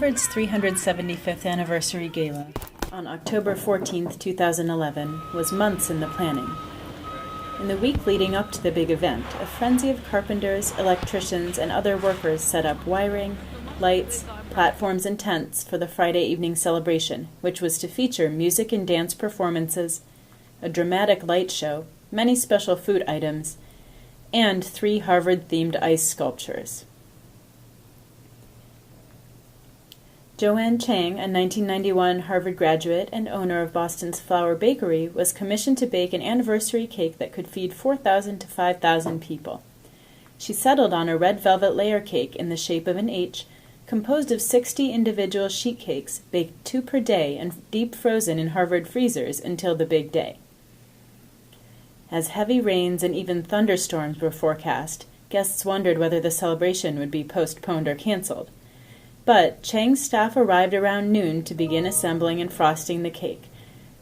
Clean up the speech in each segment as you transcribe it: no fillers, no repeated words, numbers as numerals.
Harvard's 375th anniversary gala on October 14, 2011, was months in the planning. In the week leading up to the big event, a frenzy of carpenters, electricians, and other workers set up wiring, lights, platforms, and tents for the Friday evening celebration, which was to feature music and dance performances, a dramatic light show, many special food items, and 3 Harvard-themed ice sculptures. Joanne Chang, a 1991 Harvard graduate and owner of Boston's Flour Bakery, was commissioned to bake an anniversary cake that could feed 4,000 to 5,000 people. She settled on a red velvet layer cake in the shape of an H, composed of 60 individual sheet cakes baked 2 per day and deep frozen in Harvard freezers until the big day. As heavy rains and even thunderstorms were forecast, guests wondered whether the celebration would be postponed or canceled. But Chang's staff arrived around noon to begin assembling and frosting the cake,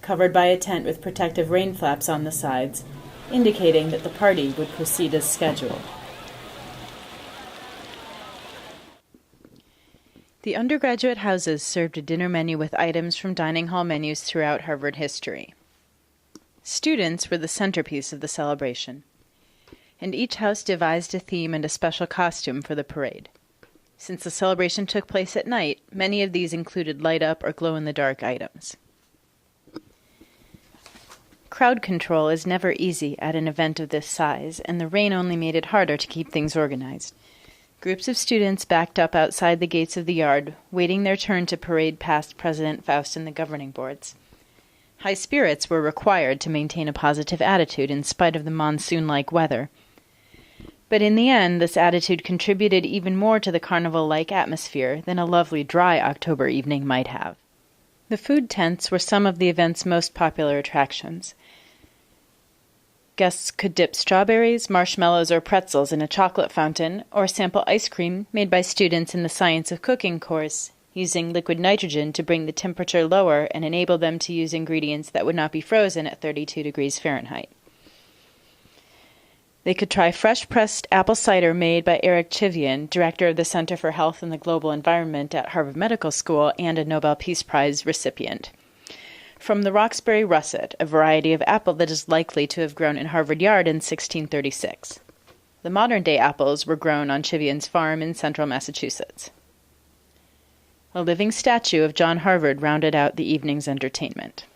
covered by a tent with protective rain flaps on the sides, indicating that the party would proceed as scheduled. The undergraduate houses served a dinner menu with items from dining hall menus throughout Harvard history. Students were the centerpiece of the celebration, and each house devised a theme and a special costume for the parade. Since the celebration took place at night, many of these included light-up or glow-in-the-dark items. Crowd control is never easy at an event of this size, and the rain only made it harder to keep things organized. Groups of students backed up outside the gates of the yard, waiting their turn to parade past President Faust and the governing boards. High spirits were required to maintain a positive attitude in spite of the monsoon-like weather. But in the end, this attitude contributed even more to the carnival-like atmosphere than a lovely dry October evening might have. The food tents were some of the event's most popular attractions. Guests could dip strawberries, marshmallows, or pretzels in a chocolate fountain, or sample ice cream made by students in the Science of Cooking course, using liquid nitrogen to bring the temperature lower and enable them to use ingredients that would not be frozen at 32 degrees Fahrenheit. They could try fresh-pressed apple cider made by Eric Chivian, director of the Center for Health and the Global Environment at Harvard Medical School and a Nobel Peace Prize recipient. From the Roxbury russet, a variety of apple that is likely to have grown in Harvard Yard in 1636. The modern-day apples were grown on Chivian's farm in central Massachusetts. A living statue of John Harvard rounded out the evening's entertainment.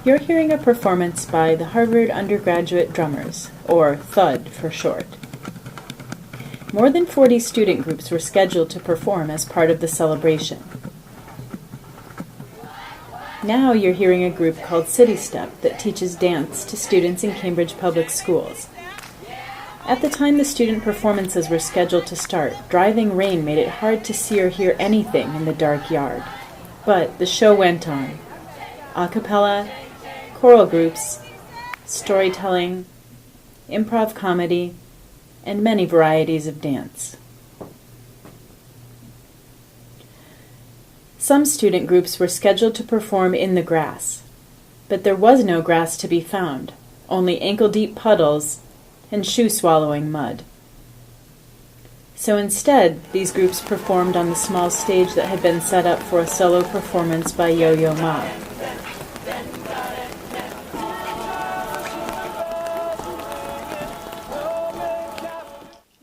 You're hearing a performance by the Harvard Undergraduate Drummers, or THUD for short. More than 40 student groups were scheduled to perform as part of the celebration. Now you're hearing a group called City Step that teaches dance to students in Cambridge Public Schools. At the time the student performances were scheduled to start, driving rain made it hard to see or hear anything in the dark yard. But the show went on. A cappella, choral groups, storytelling, improv comedy, and many varieties of dance. Some student groups were scheduled to perform in the grass, but there was no grass to be found, only ankle-deep puddles and shoe-swallowing mud. So instead, these groups performed on the small stage that had been set up for a solo performance by Yo-Yo Ma.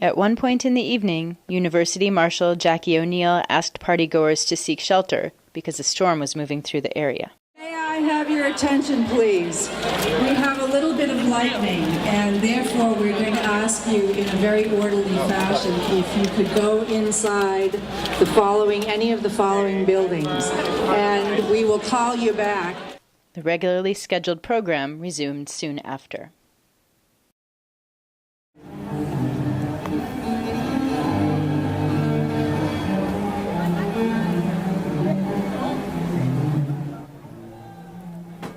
At one point in the evening, University Marshal Jackie O'Neill asked partygoers to seek shelter because a storm was moving through the area. May I have your attention, please? We have a little bit of lightning, and therefore we're going to ask you in a very orderly fashion if you could go inside any of the following buildings, and we will call you back. The regularly scheduled program resumed soon after.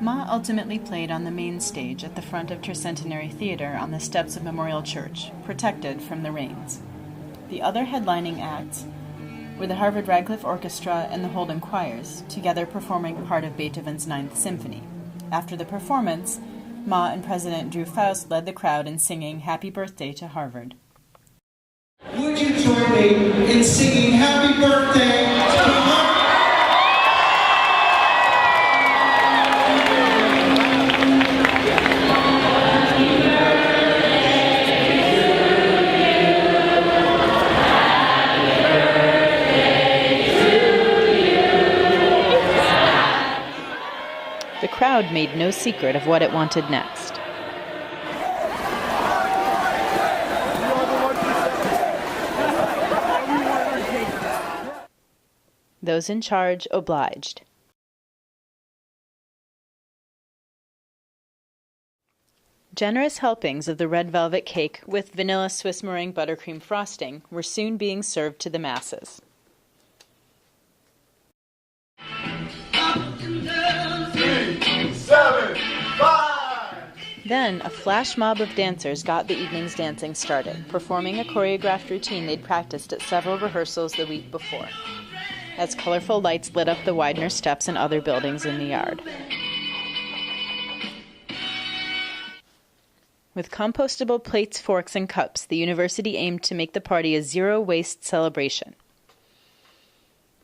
Ma ultimately played on the main stage at the front of Tercentenary Theater on the steps of Memorial Church, protected from the rains. The other headlining acts were the Harvard Radcliffe Orchestra and the Holden Choirs, together performing part of Beethoven's Ninth Symphony. After the performance, Ma and President Drew Faust led the crowd in singing Happy Birthday to Harvard. Would you join me in singing Happy Birthday to Harvard? The crowd made no secret of what it wanted next. Those in charge obliged. Generous helpings of the red velvet cake with vanilla Swiss meringue buttercream frosting were soon being served to the masses. Then, a flash mob of dancers got the evening's dancing started, performing a choreographed routine they'd practiced at several rehearsals the week before, as colorful lights lit up the Widener steps and other buildings in the yard. With compostable plates, forks, and cups, the university aimed to make the party a zero-waste celebration.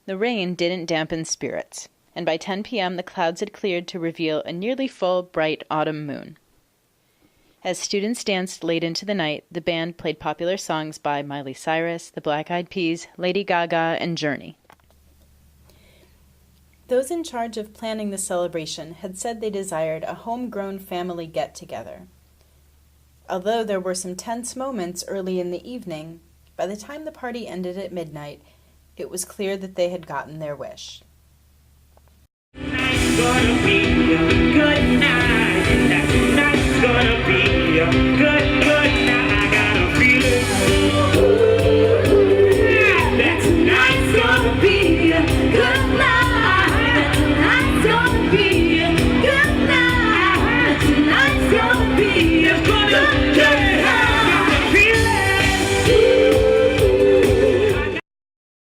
The rain didn't dampen spirits, and by 10 p.m. the clouds had cleared to reveal a nearly full, bright autumn moon. As students danced late into the night, the band played popular songs by Miley Cyrus, the Black Eyed Peas, Lady Gaga, and Journey. Those in charge of planning the celebration had said they desired a homegrown family get-together. Although there were some tense moments early in the evening, by the time the party ended at midnight, it was clear that they had gotten their wish. Tonight's gonna be a good night. Tonight's gonna be a good